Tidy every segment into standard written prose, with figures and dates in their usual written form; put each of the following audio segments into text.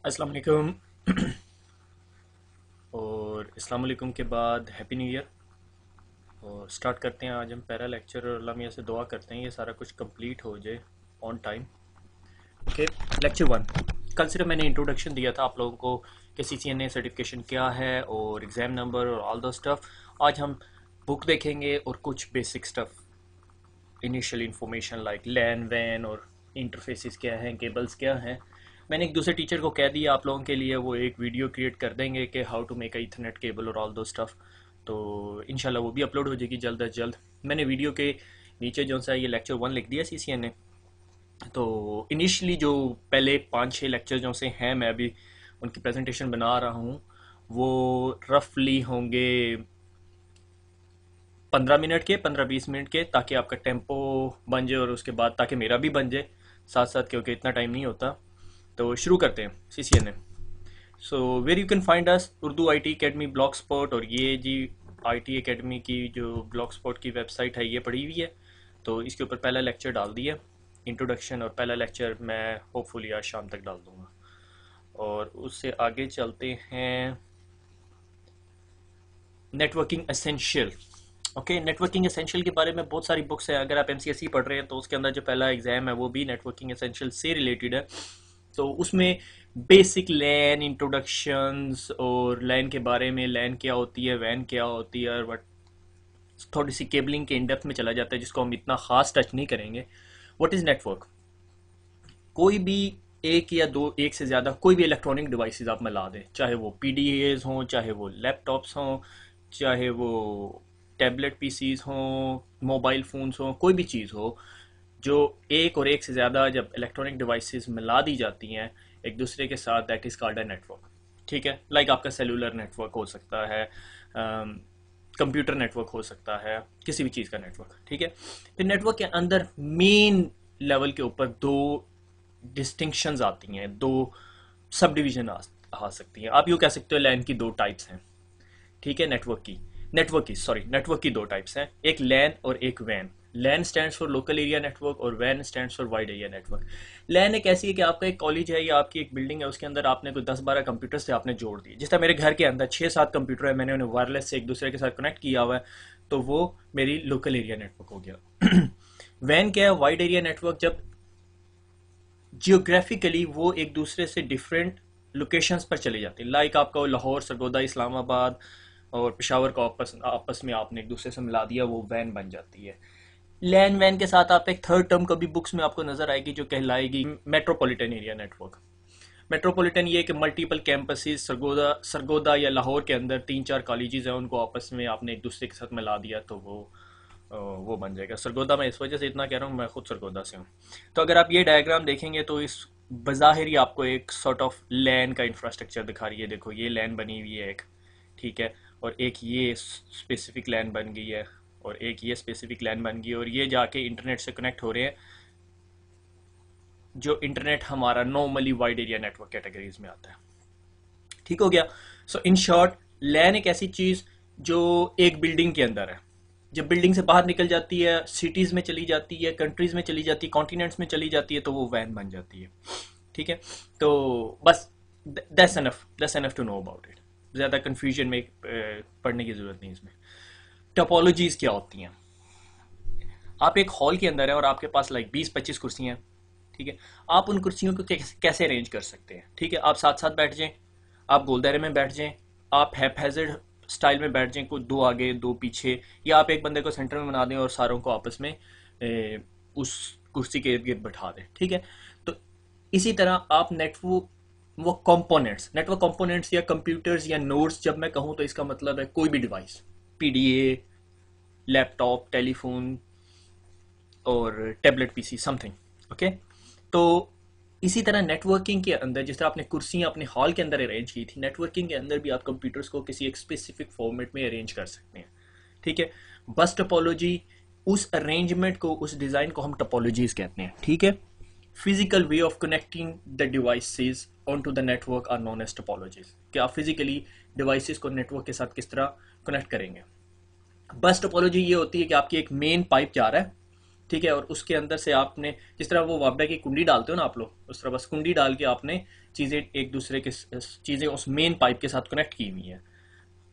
अस्सलाम वालेकुम। और अस्सलाम वालेकुम के बाद हैप्पी न्यू ईयर। और स्टार्ट करते हैं आज हम पहला लेक्चर, और अल्लाह मियाँ से दुआ करते हैं ये सारा कुछ कंप्लीट हो जाए on time. Okay, lecture one. कल सिर्फ मैंने इंट्रोडक्शन दिया था आप लोगों को कि CCNA सर्टिफिकेशन क्या है और एग्ज़ाम नंबर और ऑल द स्टफ। आज हम बुक देखेंगे और कुछ basic stuff, initial information like LAN वैन और इंटरफेसेस क्या हैं, केबल्स क्या हैं। मैंने एक दूसरे टीचर को कह दिया आप लोगों के लिए वो एक वीडियो क्रिएट कर देंगे कि how to make a ethernet cable और ऑल दो स्टफ। तो इंशाल्लाह वो भी अपलोड हो जाएगी जल्द अज जल्द। मैंने वीडियो के नीचे जो सा ये लेक्चर वन लिख दिया CCNA। तो इनिशियली जो पहले 5-6 लेक्चर जो से हैं मैं अभी उनकी प्रेजेंटेशन बना रहा हूँ, वो रफली होंगे 15 मिनट के, 15-20 मिनट के, ताकि आपका टेम्पो बन जाए और उसके बाद ताकि मेरा भी बन जाए साथ साथ, क्योंकि इतना टाइम नहीं होता। तो शुरू करते हैं CCNA। So where you can find us Urdu IT academy blog spot, और ये जी IT अकेडमी की जो ब्लॉग स्पॉट की वेबसाइट है ये पड़ी हुई है। तो इसके ऊपर पहला लेक्चर डाल दिया इंट्रोडक्शन, और पहला लेक्चर मैं होपफुली आज शाम तक डाल दूंगा। और उससे आगे चलते हैं networking essential. Okay, networking essential के बारे में बहुत सारी बुक्स हैं। अगर आप MCSE पढ़ रहे हैं तो उसके अंदर जो पहला एग्जाम है वो भी नेटवर्किंग एसेंशियल से रिलेटेड है। तो उसमें बेसिक लैन इंट्रोडक्शंस और लैन के बारे में, लैन क्या होती है, वैन क्या होती है, और वट थोड़ी सी केबलिंग के इन डेप्थ में चला जाता है जिसको हम इतना खास टच नहीं करेंगे। What is network? कोई भी एक या दो, एक से ज़्यादा कोई भी इलेक्ट्रॉनिक डिवाइसेस आप मिला दें, चाहे वो PDAs हों, चाहे वो लैपटॉप्स हों, चाहे वो टैबलेट PCs हों, मोबाइल फ़ोन्स हों, कोई भी चीज़ हो जो एक और एक से ज़्यादा जब इलेक्ट्रॉनिक डिवाइसेस मिला दी जाती हैं एक दूसरे के साथ, that is called a network. ठीक है, लाइक आपका सेलुलर नेटवर्क हो सकता है, कंप्यूटर नेटवर्क हो सकता है, किसी भी चीज़ का नेटवर्क। ठीक है, फिर नेटवर्क के अंदर मेन लेवल के ऊपर दो डिस्टिंक्शंस आती हैं, दो सब डिवीजन आ सकती हैं। आप यूँ कह सकते हो लैन की दो टाइप्स हैं। ठीक है, नेटवर्क की दो टाइप्स हैं, एक लैन और एक वैन। LAN stands for local area network और वैन stands for wide area network. LAN एक ऐसी है कि आपका एक कॉलेज है या आपकी एक बिल्डिंग है, उसके अंदर आपने कोई 10-12 कंप्यूटर से आपने जोड़ दिए। जिस तरह मेरे घर के अंदर 6-7 कंप्यूटर है, मैंने उन्हें वायरलेस से एक दूसरे के साथ कनेक्ट किया हुआ है, तो वो मेरी लोकल एरिया नेटवर्क हो गया। वैन क्या है? Wide area network. जब जियोग्राफिकली वो एक दूसरे से डिफरेंट लोकेशंस पर चले जाते हैं, लाइक आपका लाहौर, सरगोदा, इस्लामाबाद और पेशावर को आपस आपस में आपने एक दूसरे से मिला दिया, वो वैन बन जाती है। लैन वैन के साथ आप एक थर्ड टर्म कभी बुक्स में आपको नजर आएगी जो कहलाएगी मेट्रोपॉलिटन एरिया नेटवर्क। मेट्रोपॉलिटन ये कि मल्टीपल कैंपसेस, सरगोदा सरगोदा या लाहौर के अंदर 3-4 कॉलेजेस हैं, उनको आपस में आपने एक दूसरे के साथ मिला दिया तो वो बन जाएगा। सरगोदा मैं इस वजह से इतना कह रहा हूँ, मैं खुद सरगोदा से हूँ। तो अगर आप ये डायग्राम देखेंगे तो इस बज़ाहिर ही आपको एक सॉर्ट ऑफ लैन का इंफ्रास्ट्रक्चर दिखा रही है। देखो ये लैन बनी हुई है एक, ठीक है, और एक ये स्पेसिफिक लैन बन गई है, और एक ये स्पेसिफिक लैन बन गई है, और ये जाके इंटरनेट से कनेक्ट हो रहे हैं। जो इंटरनेट हमारा normally wide area network categories में आता है। ठीक हो गया। सो इन शॉर्ट, लैन एक ऐसी चीज जो एक बिल्डिंग के अंदर है, जब बिल्डिंग से बाहर निकल जाती है, सिटीज में चली जाती है, कंट्रीज में चली जाती है, कॉन्टिनेंट्स में चली जाती है, तो वो वैन बन जाती है। ठीक है, तो बस that's enough to know about it. ज़्यादा कन्फ्यूजन में पढ़ने की ज़रूरत नहीं इसमें। टोपोलॉजीज क्या होती हैं? आप एक हॉल के अंदर है और आपके पास लाइक 20-25 कुर्सियाँ हैं। ठीक है, आप उन कुर्सियों को कैसे अरेंज कर सकते हैं? ठीक है, आप साथ साथ बैठ जाएं, आप गोल दायरे में बैठ जाएं, आप हैप्पैज़र्ड स्टाइल में बैठ जाएं, कुछ दो आगे दो पीछे, या आप एक बंदे को सेंटर में बना दें और सारों को आपस में उस कुर्सी के इर्द गिर्द बैठा दें। ठीक है, तो इसी तरह आप नेटवर्क कंपोनेंट्स या कंप्यूटर्स या नोड्स जब मैं कहूँ तो इसका मतलब है कोई भी डिवाइस, PDA, लैपटॉप, टेलीफोन और टैबलेट PC समथिंग। ओके, तो इसी तरह नेटवर्किंग के अंदर जिस तरह आपने कुर्सियां अपने हॉल के अंदर अरेंज की थी, नेटवर्किंग के अंदर भी आप कंप्यूटर्स को किसी एक स्पेसिफिक फॉर्मेट में अरेंज कर सकते हैं। ठीक है, बस टोपोलॉजी, उस अरेंजमेंट को, उस डिज़ाइन को हम टोपोलॉजीज कहते हैं। ठीक है, physical way of connecting the devices on to the network are known as topologies, कि आप फिजिकली डिवाइसेस को नेटवर्क के साथ किस तरह कनेक्ट करेंगे। बस टोपोलॉजी ये होती है कि आपकी एक मेन पाइप जा रहा है, ठीक है, और उसके अंदर से आपने जिस तरह वो वापडा की कुंडी डालते हो ना आप लोग, उस तरह बस कुंडी डाल के आपने चीज़ें एक दूसरे के चीज़ें उस मेन पाइप के साथ कनेक्ट की हुई हैं।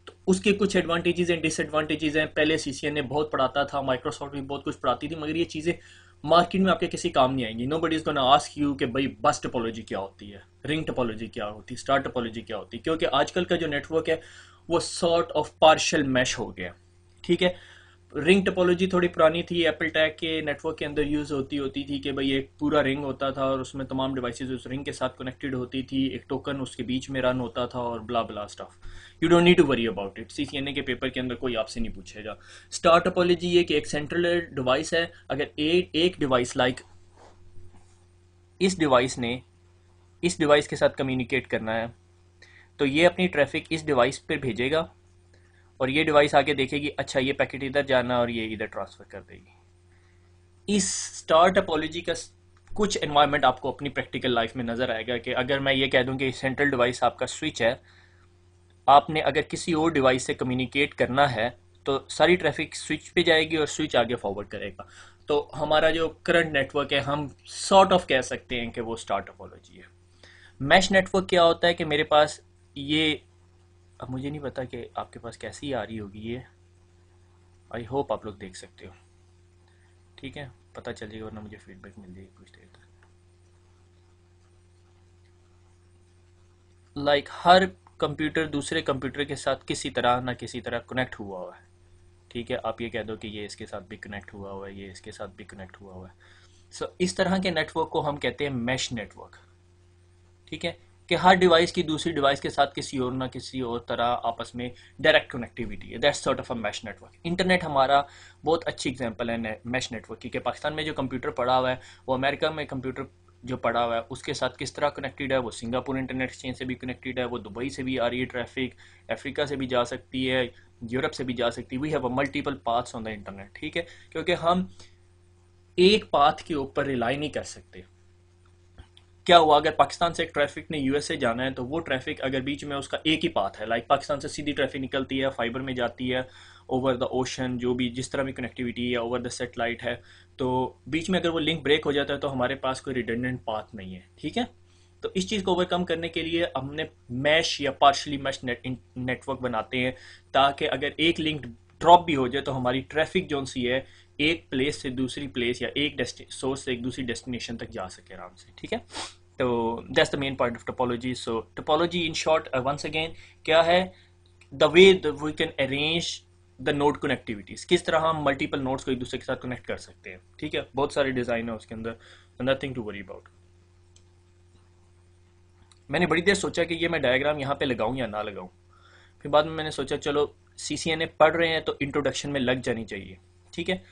तो उसके कुछ एडवांटेजेस हैं, डिसएडवांटेजेस हैं। पहले सीसीएन ने बहुत पढ़ाता था, माइक्रोसॉफ्ट भी बहुत कुछ पढ़ाती थी, मगर ये चीज़ें मार्केट में आपके किसी काम नहीं आएंगी। Nobody is gonna ask you कि भाई बस टोपोलॉजी क्या होती है, रिंग टोपोलॉजी क्या होती है, स्टार टोपोलॉजी क्या होती है, क्योंकि आजकल का जो नेटवर्क है वो सॉर्ट ऑफ पार्शियल मैश हो गया। ठीक है, रिंग टोपोलॉजी थोड़ी पुरानी थी, एप्पल टैग के नेटवर्क के अंदर यूज होती थी कि भाई एक पूरा रिंग होता था और उसमें तमाम डिवाइसेस उस रिंग के साथ कनेक्टेड होती थी, एक टोकन उसके बीच में रन होता था और blah blah stuff. You don't need to worry about it, CCNA के पेपर के अंदर कोई आपसे नहीं पूछेगा। स्टार टोपोलॉजी ये कि एक सेंट्रल डिवाइस है, अगर एक डिवाइस लाइक इस डिवाइस ने इस डिवाइस के साथ कम्युनिकेट करना है, तो ये अपनी ट्रैफिक इस डिवाइस पर भेजेगा और ये डिवाइस आगे देखेगी अच्छा ये पैकेट इधर जाना और ये इधर ट्रांसफर कर देगी। इस स्टार टोपोलॉजी का कुछ एनवायरनमेंट आपको अपनी प्रैक्टिकल लाइफ में नजर आएगा कि अगर मैं ये कह दूं कि सेंट्रल डिवाइस आपका स्विच है, आपने अगर किसी और डिवाइस से कम्युनिकेट करना है तो सारी ट्रैफिक स्विच पे जाएगी और स्विच आगे फॉरवर्ड करेगा। तो हमारा जो करंट नेटवर्क है हम सॉर्ट ऑफ कह सकते हैं कि वो स्टार टोपोलॉजी है। मैश नेटवर्क क्या होता है कि मेरे पास ये, अब मुझे नहीं पता कि आपके पास कैसी आ रही होगी ये, आई होप आप लोग देख सकते हो। ठीक है, पता चल जाएगा वरना मुझे फीडबैक मिल जाएगी कुछ देर तक। लाइक हर कंप्यूटर दूसरे कंप्यूटर के साथ किसी तरह ना किसी तरह कनेक्ट हुआ हुआ है। ठीक है, आप ये कह दो कि ये इसके साथ भी कनेक्ट हुआ हुआ है, ये इसके साथ भी कनेक्ट हुआ हुआ है। सो इस तरह के नेटवर्क को हम कहते हैं मैश नेटवर्क। ठीक है, कि हर डिवाइस की दूसरी डिवाइस के साथ किसी और ना किसी और तरह आपस में डायरेक्ट कनेक्टिविटी है। That's sort of a mesh network. Internet हमारा बहुत अच्छी एग्जांपल है मैश नेटवर्क की, कि पाकिस्तान में जो कंप्यूटर पड़ा हुआ है वो अमेरिका में कंप्यूटर जो पड़ा हुआ है उसके साथ किस तरह कनेक्टेड है। वो सिंगापुर इंटरनेट एक्सचेंज से भी कनेक्टेड है, वो दुबई से भी आ रही है ट्रैफिक, अफ्रीका से भी जा सकती है, यूरोप से भी जा सकती है। We have a multiple paths on the internet. ठीक है, क्योंकि हम एक पाथ के ऊपर रिलाई नहीं कर सकते। क्या हुआ अगर पाकिस्तान से एक ट्रैफिक ने यूएसए जाना है, तो वो ट्रैफिक अगर बीच में उसका एक ही पाथ है, लाइक पाकिस्तान से सीधी ट्रैफिक निकलती है, फाइबर में जाती है, ओवर द ओशन जो भी जिस तरह भी कनेक्टिविटी है, ओवर द सेटेलाइट है, तो बीच में अगर वो लिंक ब्रेक हो जाता है तो हमारे पास कोई रिडंडेंट पाथ नहीं है। ठीक है, तो इस चीज़ को ओवरकम करने के लिए हमने मैश या पार्शली मैश नेटवर्क बनाते हैं, ताकि अगर एक लिंक ड्रॉप भी हो जाए तो हमारी ट्रैफिक जो सी है एक प्लेस से दूसरी प्लेस या एक सोर्स से एक दूसरी डेस्टिनेशन तक जा सके आराम से। ठीक है, तो that's the main point of topology. So topology in short once again क्या है, the way we can arrange the node connectivities, किस तरह हम मल्टीपल नोड्स को एक दूसरे के साथ कनेक्ट कर सकते हैं। ठीक है, बहुत सारे डिजाइन है उसके अंदर, नथिंग टू वरी अबाउट। मैंने बड़ी देर सोचा कि ये मैं डायग्राम यहाँ पे लगाऊं या ना लगाऊं, फिर बाद में मैंने सोचा चलो सीसीएनए पढ़ रहे हैं तो इंट्रोडक्शन में लग जानी चाहिए। ठीक है,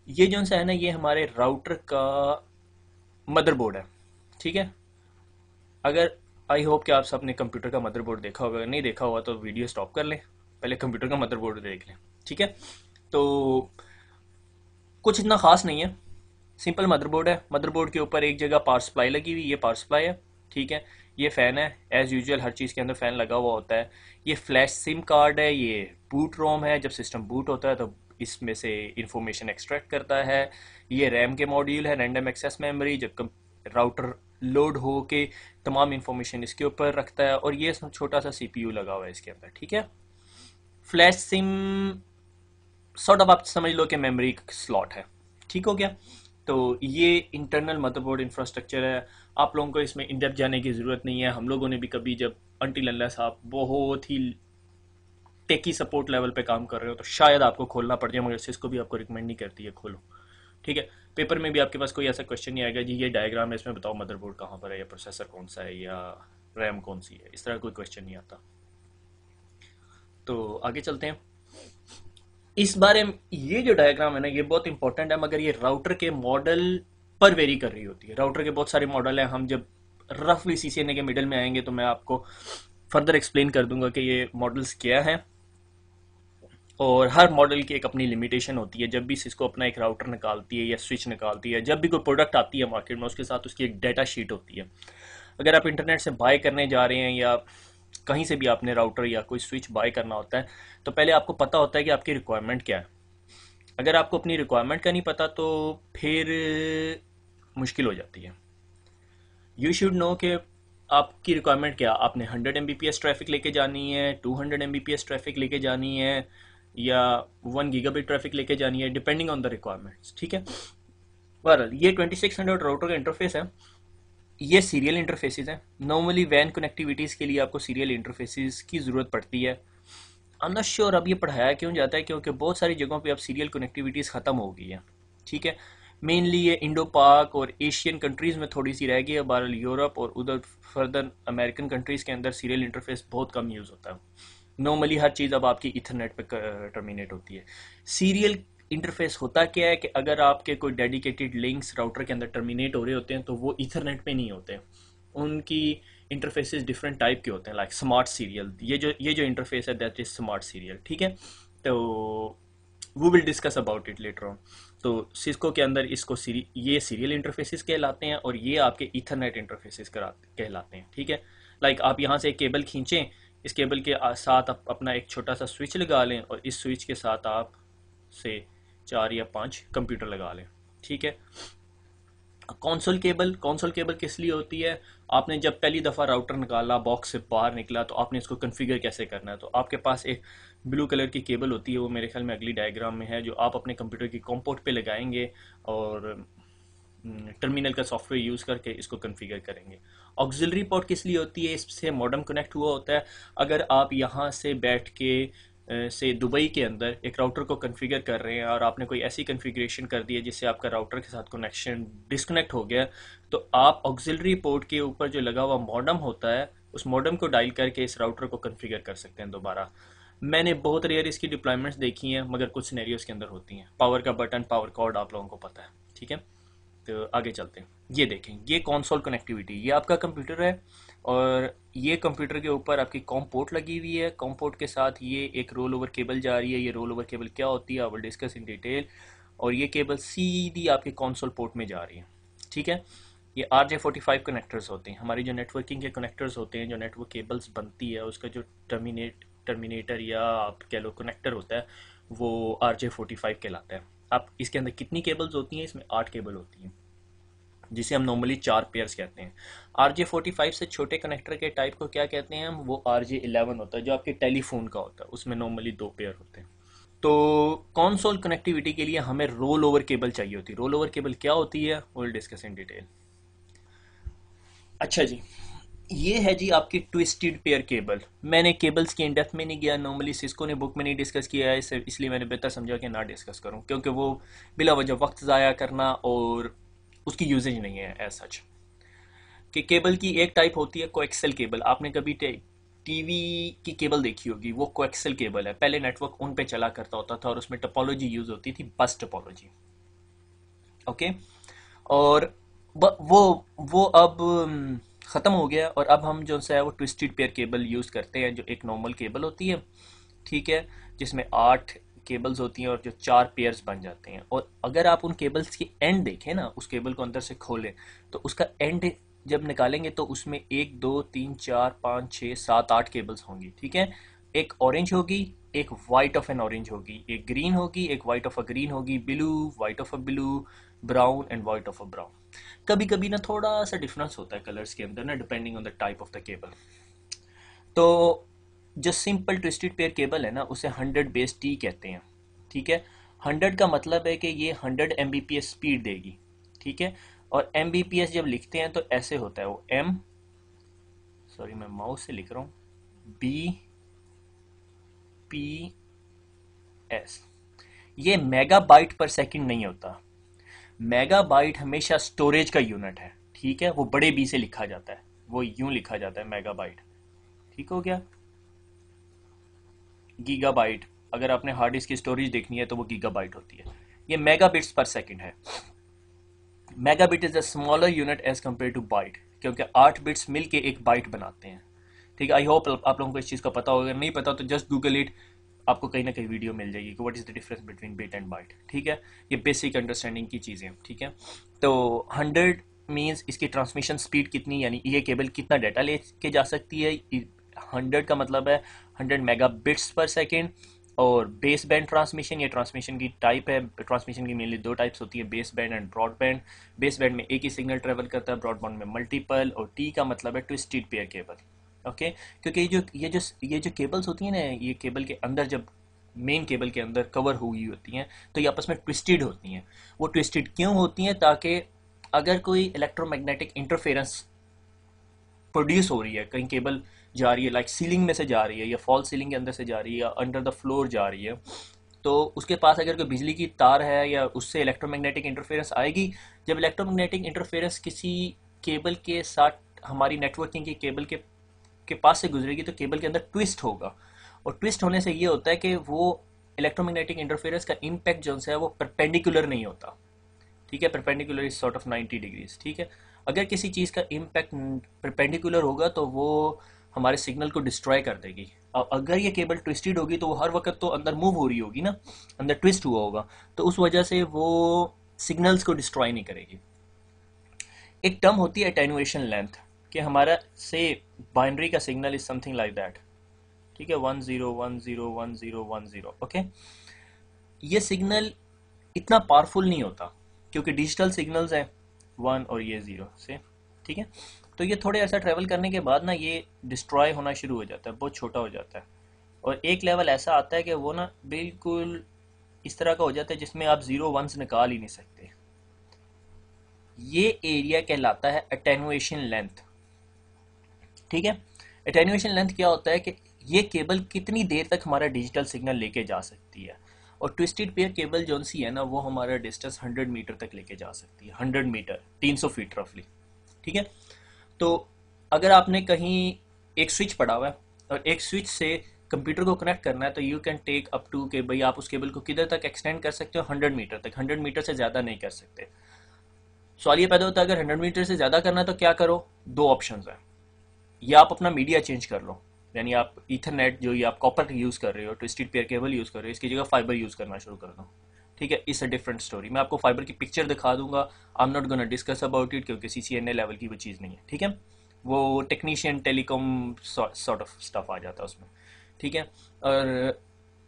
ये जो सा है ना ये हमारे राउटर का मदरबोर्ड है। ठीक है, अगर आई होप कि आप सब ने कंप्यूटर का मदरबोर्ड देखा होगा, अगर नहीं देखा हुआ तो वीडियो स्टॉप कर लें, पहले कंप्यूटर का मदरबोर्ड देख लें। ठीक है, तो कुछ इतना खास नहीं है, सिंपल मदरबोर्ड है। मदरबोर्ड के ऊपर एक जगह पावर सप्लाई लगी हुई, ये पावर सप्लाई है। ठीक है, ये फ़ैन है, एज यूजुअल हर चीज़ के अंदर फ़ैन लगा हुआ होता है। ये फ्लैश सिम कार्ड है, ये बूट रोम है, जब सिस्टम बूट होता है तो इसमें से इंफॉर्मेशन एक्सट्रैक्ट करता है। ये रैम के मॉड्यूल है, रैंडम एक्सेस मेमोरी, जब राउटर लोड हो के तमाम इंफॉर्मेशन इसके ऊपर रखता है। और ये छोटा सा सीपीयू लगा हुआ है इसके अंदर। ठीक है, फ्लैश सिम सॉर्ट ऑफ आप समझ लो कि मेमोरी स्लॉट है। ठीक हो गया, तो ये इंटरनल मदरबोर्ड इंफ्रास्ट्रक्चर है। आप लोगों को इसमें इन डेप्थ जाने की ज़रूरत नहीं है। हम लोगों ने भी कभी जब अंटिल अनलेस आप बहुत ही टेकी सपोर्ट लेवल पे काम कर रहे हो तो शायद आपको खोलना पड़ जाए, मगर सिस्को भी आपको रिकमेंड नहीं करती है खोलो। ठीक है, पेपर में भी आपके पास कोई ऐसा क्वेश्चन नहीं आएगा जी ये डायग्राम है इसमें बताओ मदरबोर्ड कहाँ पर है या प्रोसेसर कौन सा है या रैम कौन सी है, इस तरह कोई क्वेश्चन नहीं आता। तो आगे चलते हैं। इस बारे में ये जो डायग्राम है ना ये बहुत इंपॉर्टेंट है, मगर ये राउटर के मॉडल पर वेरी कर रही होती है। राउटर के बहुत सारे मॉडल हैं, हम जब रफली सीसीएनए के मिडल में आएंगे तो मैं आपको फर्दर एक्सप्लेन कर दूंगा कि ये मॉडल्स क्या हैं, और हर मॉडल की एक अपनी लिमिटेशन होती है। जब भी सिस्को अपना एक राउटर निकालती है या स्विच निकालती है, जब भी कोई प्रोडक्ट आती है मार्केट में उसके साथ उसकी एक डाटा शीट होती है। अगर आप इंटरनेट से बाय करने जा रहे हैं या कहीं से भी आपने राउटर या कोई स्विच बाय करना होता है तो पहले आपको पता होता है कि आपकी रिक्वायरमेंट क्या है। अगर आपको अपनी रिक्वायरमेंट का नहीं पता तो फिर मुश्किल हो जाती है। यू शुड नो कि आपकी रिक्वायरमेंट क्या, आपने 100 Mbps ट्रैफिक लेके जानी है, 200 Mbps ट्रैफिक लेके जानी है, या 1 गीगाबिट ट्रैफिक लेके जानी है, डिपेंडिंग ऑन द रिक्वायरमेंट्स। ठीक है, बहरहाल ये 2600 राउटर का इंटरफेस है। ये सीरियल इंटरफेसेस हैं। नॉर्मली वैन कनेक्टिविटीज़ के लिए आपको सीरियल इंटरफेसेस की ज़रूरत पड़ती है। आई एम नॉट श्योर अब ये पढ़ाया क्यों जाता है, क्योंकि बहुत सारी जगहों पे अब सीरियल कनेक्टिविटीज़ ख़त्म हो गई है। ठीक है, मेनली ये इंडो पाक और एशियन कंट्रीज़ में थोड़ी सी रह गई है। बहरहाल यूरोप और उधर फर्दर अमेरिकन कंट्रीज़ के अंदर सीरियल इंटरफेस बहुत कम यूज़ होता है। नॉर्मली हर चीज़ अब आपकी इथरनेट पे टर्मिनेट होती है। सीरियल इंटरफेस होता क्या है कि अगर आपके कोई डेडिकेटेड लिंक्स राउटर के अंदर टर्मिनेट हो रहे होते हैं तो वो इथरनेट पे नहीं होते, उनकी इंटरफेसेस डिफरेंट टाइप के होते हैं, लाइक स्मार्ट सीरियल। ये जो इंटरफेस है दैट इज स्मार्ट सीरियल। ठीक है, तो वो will discuss about it later on. तो सिस्को के अंदर इसको ये सीरियल इंटरफेसेस कहलाते हैं और ये आपके इथरनेट इंटरफेसेस कहलाते हैं। ठीक है, लाइक आप यहाँ से एक केबल खींचें, इस केबल के साथ आप अपना एक छोटा सा स्विच लगा लें और इस स्विच के साथ आप से 4 या 5 कंप्यूटर लगा लें। ठीक है, कॉन्सोल केबल किस लिए होती है? आपने जब पहली दफ़ा राउटर निकाला, बॉक्स से बाहर निकला, तो आपने इसको कॉन्फ़िगर कैसे करना है। तो आपके पास एक ब्लू कलर की केबल होती है, वो मेरे ख्याल में अगली डायग्राम में है, जो आप अपने कंप्यूटर की कॉम पोर्ट पे लगाएंगे और टर्मिनल का सॉफ्टवेयर यूज़ करके इसको कॉन्फ़िगर करेंगे। ऑक्सिलरी पोर्ट किस लिए होती है? इससे मॉडेम कनेक्ट हुआ होता है। अगर आप यहाँ से बैठ के से दुबई के अंदर एक राउटर को कॉन्फ़िगर कर रहे हैं और आपने कोई ऐसी कॉन्फ़िगरेशन कर दी है जिससे आपका राउटर के साथ कनेक्शन डिस्कनेक्ट हो गया, तो आप ऑक्सिलरी पोर्ट के ऊपर जो लगा हुआ मॉडेम होता है, उस मॉडेम को डायल करके इस राउटर को कॉन्फ़िगर कर सकते हैं दोबारा। मैंने बहुत रेयर इसकी डिप्लॉयमेंट्स देखी हैं, मगर कुछ सिनेरियोज के अंदर होती हैं। पावर का बटन, पावर कॉर्ड आप लोगों को पता है। ठीक है, तो आगे चलते हैं। ये देखें, ये कंसोल कनेक्टिविटी, ये आपका कंप्यूटर है और ये कंप्यूटर के ऊपर आपकी कॉम पोर्ट लगी हुई है। कॉम पोर्ट के साथ ये एक रोल ओवर केबल जा रही है। ये रोल ओवर केबल क्या होती है I will discuss in detail. और ये केबल सीधी आपके कंसोल पोर्ट में जा रही है। ठीक है, ये RJ45 कनेक्टर्स होते हैं। हमारी जो नेटवर्किंग के कनेक्टर्स होते हैं, जो नेटवर्क केबल्स बनती है, उसका जो टर्मिनेटर या आप कह लो कनेक्टर होता है, वो RJ45 कहलाता है। आप इसके अंदर कितनी केबल्स होती हैं? इसमें 8 केबल होती हैं, जिसे हम नॉर्मली 4 पेयर्स कहते हैं। RJ45 से छोटे कनेक्टर के टाइप को क्या कहते हैं हम? वो RJ11 होता है, जो आपके टेलीफोन का होता है, उसमें नॉर्मली 2 पेयर होते हैं। तो कंसोल कनेक्टिविटी के लिए हमें रोल ओवर केबल चाहिए होती है। रोल ओवर केबल क्या होती है, वो विल डिस्कस इन डिटेल। अच्छा जी, ये है जी आपकी ट्विस्टेड पेयर केबल। मैंने केबल्स की इन डेप्थ में नहीं गया, नॉर्मली सिस्को ने बुक में नहीं डिस्कस किया है, इसलिए मैंने बेहतर समझा कि ना डिस्कस करूं, क्योंकि वो बिला वजह वक्त ज़ाया करना और उसकी यूजेज नहीं है एज सच। कि केबल की एक टाइप होती है कोएक्सल केबल। आपने कभी टीवी की केबल देखी होगी, वो कोएक्सल केबल है। पहले नेटवर्क उन पे चला करता होता था और उसमें टोपोलॉजी यूज होती थी, बस टोपोलॉजी। ओके, और वो अब ख़त्म हो गया और अब हम जो सा है वो ट्विस्टेड पेयर केबल यूज़ करते हैं, जो एक नॉर्मल केबल होती है। ठीक है, जिसमें 8 केबल्स होती हैं और जो 4 पेयर्स बन जाते हैं। और अगर आप उन केबल्स की एंड देखें ना, उस केबल को अंदर से खोलें, तो उसका एंड जब निकालेंगे तो उसमें 1 2 3 4 5 6 7 8 केबल्स होंगी। ठीक है, एक ऑरेंज होगी, एक वाइट ऑफ एन ऑरेंज होगी, एक ग्रीन होगी, एक वाइट ऑफ अ ग्रीन होगी, blue, white of a blue, brown and white of a brown. कभी कभी ना थोड़ा सा डिफरेंस होता है कलर्स के अंदर ना, depending on the type of the cable. तो जो सिंपल ट्विस्टेड पेयर केबल है ना, उसे 100 बेस टी कहते हैं। ठीक है, 100 का मतलब है कि ये 100 Mbps स्पीड देगी। ठीक है, और Mbps जब लिखते हैं तो ऐसे होता है, वो M, सॉरी मैं माउस से लिख रहा हूँ, BPS। ये मेगाबाइट पर सेकंड नहीं होता। मेगाबाइट हमेशा स्टोरेज का यूनिट है। ठीक है, वो बड़े बी से लिखा जाता है, वो यूं लिखा जाता है मेगाबाइट। ठीक हो गया, गीगाबाइट, अगर आपने हार्ड डिस्क की स्टोरेज देखनी है तो वो गीगाबाइट होती है। ये मेगाबिट्स पर सेकंड है। Megabit is a smaller unit as compare to byte, क्योंकि 8 बिट्स मिलके एक बाइट बनाते हैं। ठीक है, आई होप आप लोगों को इस चीज़ का पता होगा। नहीं पता तो जस्ट गूगल इट, आपको कहीं ना कहीं वीडियो मिल जाएगी कि what is the difference between bit and byte. ठीक है, ये बेसिक अंडरस्टैंडिंग की चीज़ें। ठीक है, तो 100 मीन्स इसकी ट्रांसमिशन स्पीड कितनी, यानी ये केबल कितना डाटा ले के जा सकती है। 100 का मतलब है 100 मेगाबिट्स पर सेकेंड, और बेस बैंड ट्रांसमिशन, ये ट्रांसमिशन की टाइप है। ट्रांसमिशन की मेनली दो टाइप्स होती है, base band and broad band. Base band में एक ही सिग्नल ट्रेवल करता है, ब्रॉड बैंड में मल्टीपल, और टी का मतलब है ट्विस्टेड पेयर केबल। ओके, क्योंकि ये जो केबल्स होती हैं ना, ये केबल के अंदर जब मेन केबल के अंदर कवर हुई होती हैं तो ये आपस में ट्विस्टेड होती हैं। वो ट्विस्टेड क्यों होती हैं? ताकि अगर कोई इलेक्ट्रोमैग्नेटिक इंटरफेरेंस प्रोड्यूस हो रही है, कहीं केबल जा रही है, लाइक सीलिंग में से जा रही है या फॉल सीलिंग के अंदर से जा रही है या अंडर द फ्लोर जा रही है, तो उसके पास अगर कोई बिजली की तार है या उससे इलेक्ट्रोमैग्नेटिक इंटरफेरेंस आएगी। जब इलेक्ट्रोमैग्नेटिक इंटरफेरेंस किसी केबल के साथ हमारी नेटवर्किंग की केबल के पास से गुजरेगी तो केबल के अंदर ट्विस्ट होगा, और ट्विस्ट होने से ये होता है कि वो इलेक्ट्रोमैग्नेटिक इंटरफेरेंस का इम्पैक्ट जो है वो परपेंडिकुलर नहीं होता। ठीक है, perpendicular is sort of 90 degrees. ठीक है, अगर किसी चीज़ का इम्पैक्ट परपेंडिकुलर होगा तो वो हमारे सिग्नल को डिस्ट्रॉय कर देगी। अब अगर ये केबल ट्विस्टेड होगी तो वो हर वक्त तो अंदर मूव हो रही होगी ना, अंदर ट्विस्ट हुआ होगा, तो उस वजह से वो सिग्नल्स को डिस्ट्रॉय नहीं करेगी। एक टर्म होती है एटेन्युएशन लेंथ, कि हमारा से बाइनरी का signal is something like that. ठीक है, 10101010, ओके। ये सिग्नल इतना पावरफुल नहीं होता क्योंकि डिजिटल सिग्नल्स हैं 1 और ये 0 से। ठीक है, तो ये थोड़े ऐसा ट्रैवल करने के बाद ना ये डिस्ट्रॉय होना शुरू हो जाता है, बहुत छोटा हो जाता है, और एक लेवल ऐसा आता है कि वो ना बिल्कुल इस तरह का हो जाता है जिसमें आप 0 1s निकाल ही नहीं सकते। ये एरिया कहलाता है अटेन्युएशन लेंथ। ठीक है, अटेन्युएशन लेंथ क्या होता है कि ये केबल कितनी देर तक हमारा डिजिटल सिग्नल लेके जा सकती है। और ट्विस्टेड पेयर केबल जो सी है ना, वो हमारा डिस्टेंस 100 मीटर तक लेके जा सकती है, 100 मीटर 300 फीट रफली। ठीक है, तो अगर आपने कहीं एक स्विच पड़ा हुआ है और एक स्विच से कंप्यूटर को कनेक्ट करना है, तो you can take up to के भाई आप उस केबल को किधर तक एक्सटेंड कर सकते हो, 100 मीटर तक। 100 मीटर से ज़्यादा नहीं कर सकते। सवाल ये पैदा होता है, अगर 100 मीटर से ज़्यादा करना है तो क्या करो? दो ऑप्शन है, या आप अपना मीडिया चेंज कर लो, यानी आप ईथरनेट जो ये आप कॉपर यूज़ कर रहे हो, ट्विस्टेड पेयर केबल यूज़ कर रहे हो, इसकी जगह फाइबर यूज़ करना शुरू कर दो। ठीक है, इट्स अ डिफरेंट स्टोरी। मैं आपको फाइबर की पिक्चर दिखा दूंगा, I am not gonna discuss about it, क्योंकि CCNA लेवल की वो चीज़ नहीं है। ठीक है, वो technician telecom sort of stuff आ जाता है उसमें। ठीक है, और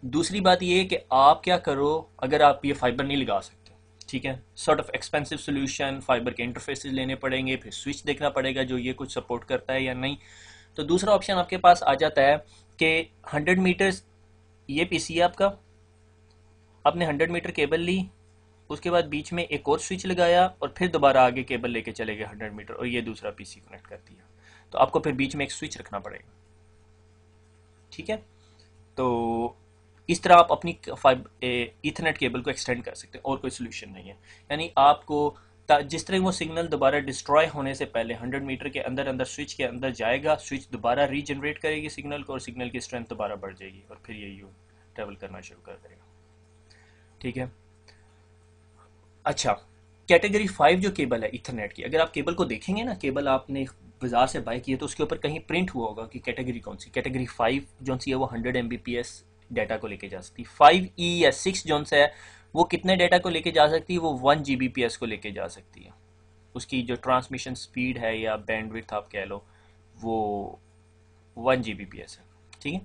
दूसरी बात ये है कि आप क्या करो अगर आप ये फाइबर नहीं लगा सकते। ठीक है, sort of expensive solution, fibre के इंटरफेसेस लेने पड़ेंगे, फिर स्विच देखना पड़ेगा जो ये कुछ सपोर्ट करता है या नहीं। तो दूसरा ऑप्शन आपके पास आ जाता है कि 100 मीटर्स, ये पीसी है आपका, आपने 100 मीटर केबल ली, उसके बाद बीच में एक और स्विच लगाया और फिर दोबारा आगे केबल लेके चले गए 100 मीटर, और ये दूसरा पीसी कनेक्ट कर दिया, तो आपको फिर बीच में एक स्विच रखना पड़ेगा। ठीक है, तो इस तरह आप अपनी ईथरनेट केबल को एक्सटेंड कर सकते हैं, और कोई सोल्यूशन नहीं है। यानी आपको जिस तरह वो सिग्नल दोबारा डिस्ट्रॉय होने से पहले 100 मीटर के अंदर अंदर स्विच के अंदर जाएगा, स्विच दोबारा रीजनरेट करेगी सिग्नल को, और सिग्नल की स्ट्रेंथ दोबारा बढ़ जाएगी, और फिर ये यू ट्रेवल करना शुरू कर देगा। ठीक है, अच्छा, कैटेगरी 5 जो केबल है इथरनेट की, अगर आप केबल को देखेंगे ना, केबल आपने बाजार से बाय की है तो उसके ऊपर कहीं प्रिंट हुआ होगा कि कैटेगरी कौन सी। कैटेगरी 5 जो सी है वो 100 Mbps डाटा को लेके जा सकती है। 5E या 6 जो है वो कितने डाटा को लेके जा सकती है? वो 1 Gbps को लेके जा सकती है। उसकी जो ट्रांसमिशन स्पीड है या बैंडविड्थ आप कह लो, वो 1 Gbps है। ठीक है,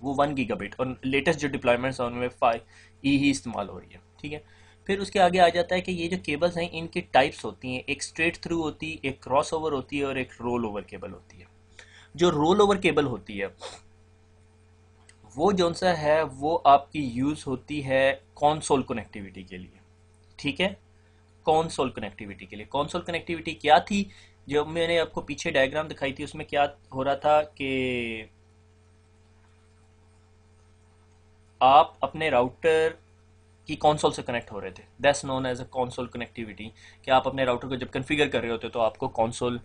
वो 1 गीगाबिट, और लेटेस्ट जो डिप्लॉयमेंट्स हैं उनमें 5E ही इस्तेमाल हो रही है। ठीक है, फिर उसके आगे आ जाता है कि ये जो केबल्स हैं इनकी टाइप्स होती हैं, एक स्ट्रेट थ्रू होती है, एक क्रॉस ओवर होती है, और एक रोल ओवर केबल होती है। जो रोल ओवर केबल होती है वो जौन सा है वो आपकी यूज़ होती है कॉन्सोल कनेक्टिविटी के लिए। ठीक है, कॉन्सोल कनेक्टिविटी के लिए। कॉन्सोल कनेक्टिविटी क्या थी? जो मैंने आपको पीछे डायग्राम दिखाई थी उसमें क्या हो रहा था कि आप अपने राउटर की कंसोल से कनेक्ट हो रहे थे, that's known as a console connectivity. कि आप अपने राउटर को जब कॉन्फ़िगर कर रहे होते तो आपको कंसोल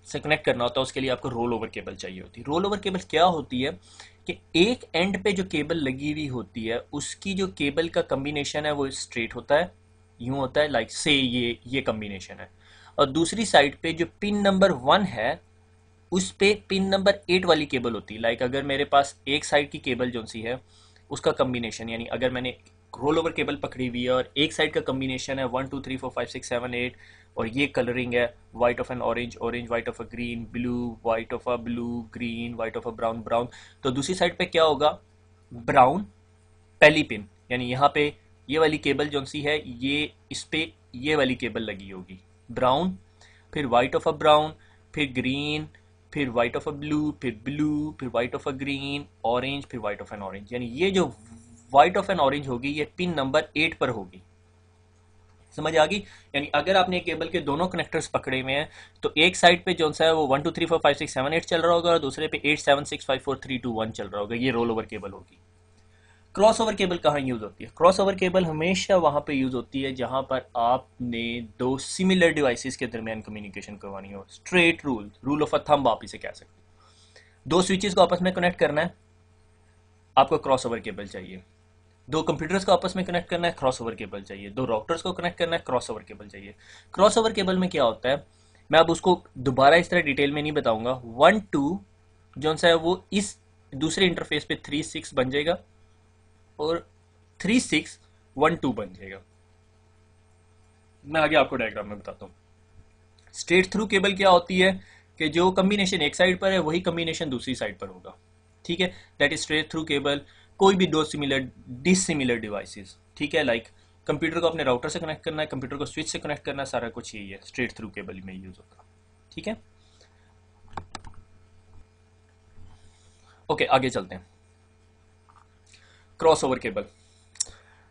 से कनेक्ट करना होता है, उसके लिए आपको रोल ओवर केबल चाहिए होती है। रोल ओवर केबल क्या होती है कि एक एंड पे जो केबल लगी हुई होती है उसकी जो केबल का कम्बिनेशन है वो स्ट्रेट होता है, यूं होता है, लाइक से ये कम्बिनेशन है, और दूसरी साइड पे जो पिन नंबर 1 है उस पे पिन नंबर 8 वाली केबल होती है। लाइक अगर मेरे पास एक साइड की केबल जो सी है उसका कम्बिनेशन, यानी अगर मैंने रोल ओवर केबल पकड़ी हुई है और एक साइड का कम्बिनेशन है 1 2 3 4 5 6 7 8 और ये कलरिंग है white of N orange, orange white of a green, blue white of a blue, green white of a brown, brown. तो दूसरी साइड पे क्या होगा, ब्राउन पहली पिन, यानी यहाँ पे ये वाली केबल जो सी है ये इस पे ये वाली केबल लगी होगी, ब्राउन, फिर वाइट ऑफ अ ब्राउन, फिर ग्रीन, फिर वाइट ऑफ अ ब्लू, फिर ब्लू, फिर white of a green, orange, फिर वाइट ऑफ एन ऑरेंज। यानी ये जो वाइट ऑफ एन ऑरेंज होगी ये पिन नंबर 8 पर होगी। समझ आ गई? यानी अगर आपने केबल के दोनों कनेक्टर्स पकड़े हुए हैं तो एक साइड पे जो सा है वो 1 2 3 4 5 6 7 8 चल रहा होगा और दूसरे पे 8 7 6 5 4 3 2 1 चल रहा होगा। ये रोल ओवर केबल होगी। क्रॉस ओवर केबल कहाँ यूज होती है? क्रॉस ओवर केबल हमेशा वहां पे यूज होती है जहां पर आपने दो सिमिलर डिवाइसेस के दरमियान कम्युनिकेशन करवानी हो। Straight rule, rule of a thumb आप इसे कह सकते हो। दो स्विचेस को आपस में कनेक्ट करना है, आपको क्रॉस ओवर केबल चाहिए। दो कंप्यूटर्स को आपस में कनेक्ट करना है, क्रॉस ओवर केबल चाहिए। दो राउटर्स को कनेक्ट करना है, क्रॉस ओवर केबल चाहिए। क्रॉस ओवर केबल में क्या होता है, मैं अब उसको दोबारा इस तरह डिटेल में नहीं बताऊंगा। 1 2 जो सा है वो इस दूसरे इंटरफेस पे 3 6 बन जाएगा और 3 6 1 2 बन जाएगा। मैं आगे आपको डायग्राम में बताता हूँ। स्ट्रेट थ्रू केबल क्या होती है कि जो कम्बिनेशन एक साइड पर है वही कम्बिनेशन दूसरी साइड पर होगा। ठीक है, that is straight through cable. कोई भी दो सिमिलर डिसिमिलर डिवाइसेस, ठीक है, लाइक कंप्यूटर को अपने राउटर से कनेक्ट करना है, कंप्यूटर को स्विच से कनेक्ट करना है, सारा कुछ यही है, स्ट्रेट थ्रू केबल में यूज होगा। ठीक है, ओके आगे चलते हैं। Cross over cable.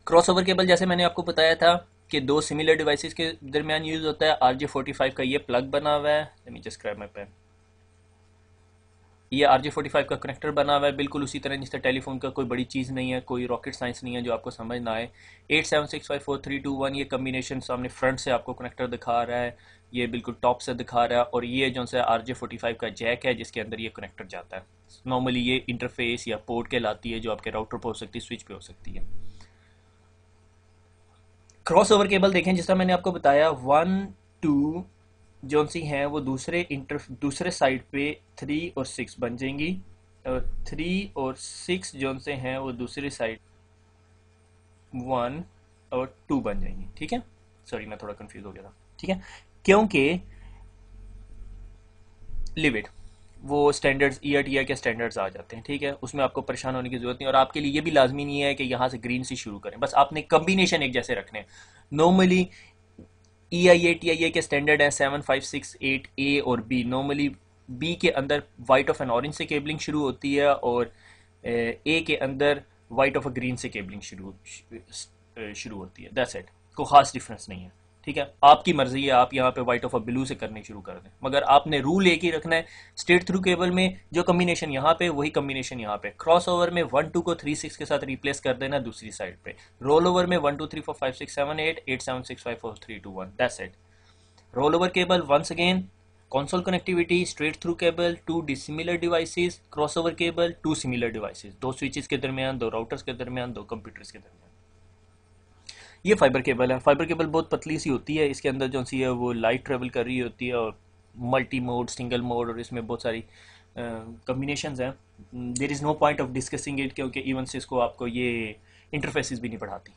Cross over cable जैसे मैंने आपको बताया था कि दो सिमिलर डिवाइसेस के दरमियान यूज होता है। RJ45 का ये प्लग बना हुआ है, let me just grab my pen. ये RJ45 का कनेक्टर बना हुआ है, बिल्कुल उसी तरह जिस टेलीफोन का, कोई बड़ी चीज़ नहीं है, कोई रॉकेट साइंस नहीं है जो आपको समझ ना आए। 87654 321 ये कम्बिनेशन सामने फ्रंट से आपको कनेक्टर दिखा रहा है, ये बिल्कुल टॉप से दिखा रहा है, और ये जो सा RJ45 का जैक है जिसके अंदर ये कनेक्टर जाता है। नॉर्मली ये इंटरफेस या पोर्ट कहलाती है जो आपके राउटर पर हो सकती है, स्विच पे हो सकती है। क्रॉस ओवर केबल देखें, जिस तरह मैंने आपको बताया 1 2 जो सी हैं वो दूसरे साइड पे 3 और 6 बन जाएंगी और 3 और 6 जो से हैं वो दूसरी साइड 1 और 2 बन जाएंगी। ठीक है, सॉरी मैं थोड़ा कंफ्यूज हो गया था। ठीक है, क्योंकि लिमिट वो स्टैंडर्ड्स ERTI के स्टैंडर्ड्स आ जाते हैं। ठीक है, उसमें आपको परेशान होने की जरूरत नहीं, और आपके लिए ये भी लाजमी नहीं है कि यहाँ से ग्रीन से शुरू करें, बस आपने कम्बिनेशन एक जैसे रखने हैं। नॉर्मली EIA-TIA के स्टैंडर्ड है 7568A और B। नॉर्मली B के अंदर वाइट ऑफ एन ऑरेंज से केबलिंग शुरू होती है और A के अंदर वाइट ऑफ अ ग्रीन से केबलिंग शुरू होती है। दैट्स इट, कोई खास डिफरेंस नहीं है। ठीक है, आपकी मर्जी है, आप यहाँ पे वाइट ऑफ अ ब्लू से करने शुरू कर दें, मगर आपने रूल एक ही रखना है। स्ट्रेट थ्रू केबल में जो कम्बिनेशन यहाँ पे वही कम्बिनेशन यहाँ पे। क्रॉस ओवर में 1 2 को 3 6 के साथ रिप्लेस कर देना दूसरी साइड पे। रोल ओवर में 1 2 3 4 5 6 7 8 8 7 6 5 4 3 2 1, that's it. Roll over cable once again, console connectivity, straight through cable, two dissimilar devices, crossover cable, two similar devices, दो स्विचेस के दरमियान, दो राउटर्स के दरमियान, दो कंप्यूटर्स के दरमियान। ये फाइबर केबल है। फाइबर केबल बहुत पतली सी होती है, इसके अंदर जो सी है वो लाइट ट्रेवल कर रही होती है और मल्टी मोड, सिंगल मोड, और इसमें बहुत सारी कम्बिनेशंस हैं। There is no point of discussing it, क्योंकि इवन से इसको आपको ये इंटरफेसिस भी नहीं पढ़ाती।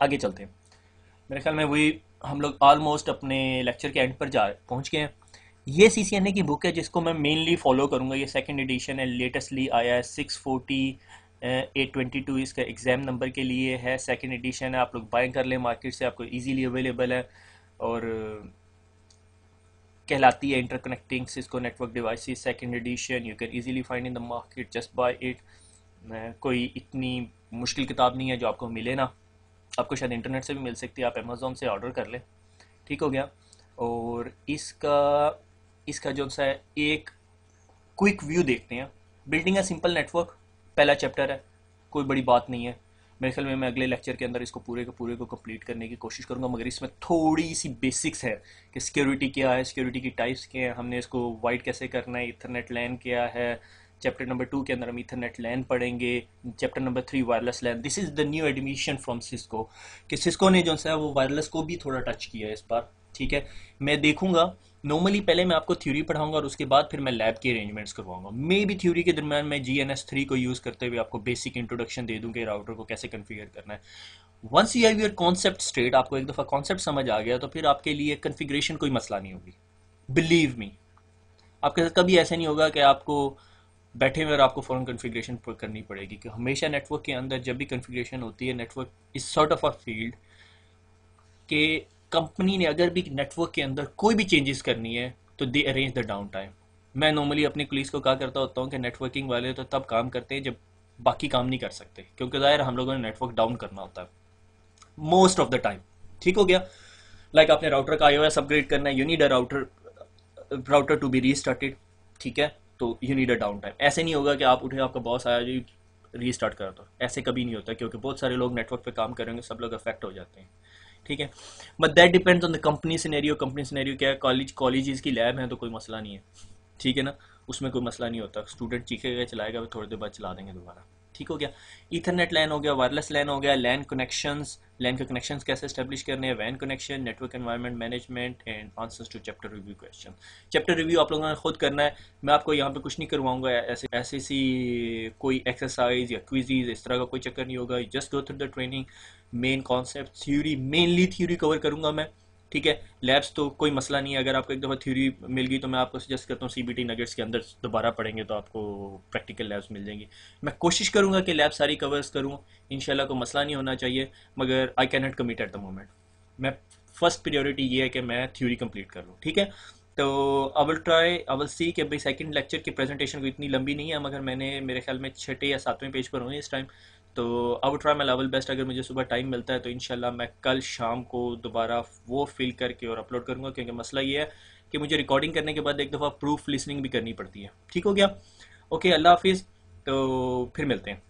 आगे चलते हैं, मेरे ख्याल में वही हम लोग ऑलमोस्ट अपने लेक्चर के एंड पर पहुंच गए हैं। ये CCNA की बुक है जिसको मैं मेनली फॉलो करूंगा। ये सेकंड एडिशन है, लेटेस्टली आया है, 640 822 इसका एग्ज़ाम नंबर के लिए है। सेकंड एडिशन है, आप लोग बाय कर लें मार्केट से, आपको इजीली अवेलेबल है और कहलाती है interconnecting Cisco network devices second edition. You can easily find in the market, just by it. कोई इतनी मुश्किल किताब नहीं है जो आपको मिले ना, आपको शायद इंटरनेट से भी मिल सकती है, आप अमेज़ोन से ऑर्डर कर लें। ठीक हो गया। और इसका जो सा है एक क्विक व्यू देखते हैं। बिल्डिंग अ सिंपल नेटवर्क पहला चैप्टर है, कोई बड़ी बात नहीं है। मेरे ख्याल में मैं अगले लेक्चर के अंदर इसको पूरे को कंप्लीट करने की कोशिश करूंगा, मगर इसमें थोड़ी सी बेसिक्स है कि सिक्योरिटी क्या है, सिक्योरिटी की टाइप्स क्या है, हमने इसको वाइड कैसे करना है, इथरनेट लैन क्या है। चैप्टर नंबर 2 के अंदर हम इथरनेट लैन पढ़ेंगे। Chapter number 3 wireless LAN. This is the new admission from Cisco, कि सिस्को ने जो है वो वायरलेस को भी थोड़ा टच किया है इस बार। ठीक है, मैं देखूंगा नॉर्मली पहले मैं आपको थ्योरी पढ़ाऊंगा और उसके बाद फिर मैं लैब के अरेंजमेंट्स करवाऊंगा। मे भी थ्योरी के दरम्यान मैं GNS3 को यूज़ करते हुए आपको बेसिक इंट्रोडक्शन दे दूँ कि राउटर को कैसे कन्फिगर करना है। Once you have your concept straight, आपको एक दफ़ा कॉन्सेप्ट समझ आ गया, तो फिर आपके लिए कन्फिग्रेशन कोई मसला नहीं होगी। बिलीव मी, आपके साथ कभी ऐसा नहीं होगा कि आपको बैठे हुए और आपको फ़ौरन कन्फिग्रेशन करनी पड़ेगी। कि हमेशा नेटवर्क के अंदर जब भी कन्फिग्रेशन होती है, network is sort of a field कि कंपनी ने अगर भी नेटवर्क के अंदर कोई भी चेंजेस करनी है तो दे अरेंज द डाउन टाइम। मैं नॉर्मली अपने पुलिस को कहा करता होता हूँ कि नेटवर्किंग वाले तो तब काम करते हैं जब बाकी काम नहीं कर सकते, क्योंकि ज़ाहिर हम लोगों ने नेटवर्क डाउन करना होता है मोस्ट ऑफ द टाइम। ठीक हो गया। लाइक आपने राउटर का iOS अपग्रेड करना है, you need a router to be restarted. ठीक है, तो you need a downtime. ऐसे नहीं होगा कि आप उठे आपका बॉस आया जी रीस्टार्ट करा, तो ऐसे कभी नहीं होता, क्योंकि बहुत सारे लोग नेटवर्क पे काम करेंगे, सब लोग अफेक्ट हो जाते हैं। ठीक है, but that depends on the company scenario. Company scenario क्या है, कॉलेज की लैब है तो कोई मसला नहीं है। ठीक है ना, उसमें कोई मसला नहीं होता, स्टूडेंट चीखेगा चलाएगा, थोड़ी देर बाद चला देंगे दोबारा। ठीक हो गया। ईथरनेट लैन हो गया, वायरलेस लैन हो गया, लैन कनेक्शंस, लैन के कनेक्शंस कैसे एस्टेब्लिश करने हैं, वैन connection, network environment management and answers to chapter review question. Chapter review आप लोगों ने खुद करना है, मैं आपको यहाँ पे कुछ नहीं करवाऊंगा। ऐसे ऐसे सी कोई एक्सरसाइज या क्विजीज इस तरह का कोई चक्कर नहीं होगा। Just go through the training, main concept, theory, mainly theory cover करूंगा मैं। ठीक है, लैब्स तो कोई मसला नहीं है, अगर आपको एक दफ़ा थ्योरी मिल गई तो मैं आपको सजेस्ट करता हूँ CBT नगेट्स के अंदर दोबारा पढ़ेंगे तो आपको प्रैक्टिकल लैब्स मिल जाएंगी। मैं कोशिश करूँगा कि लैब सारी कवर्स करूँ, इंशाल्लाह कोई मसला नहीं होना चाहिए, मगर I can not commit at the moment. मैं फर्स्ट प्रायोरिटी ये है कि मैं थ्योरी कंप्लीट कर लूँ। ठीक है, तो आई विल सी कि भाई सेकंड लेक्चर की प्रेजेंटेशन को इतनी लंबी नहीं है, मगर मैंने मेरे ख्याल में 6 या 7वें पेज पर हूँ इस टाइम। तो I would try my level best. अगर मुझे सुबह टाइम मिलता है तो इंशाल्लाह मैं कल शाम को दोबारा वो फिल करके और अपलोड करूँगा, क्योंकि मसला ये है कि मुझे रिकॉर्डिंग करने के बाद एक दफ़ा प्रूफ लिसनिंग भी करनी पड़ती है। ठीक हो गया। ओके, अल्लाह हाफिज़, तो फिर मिलते हैं।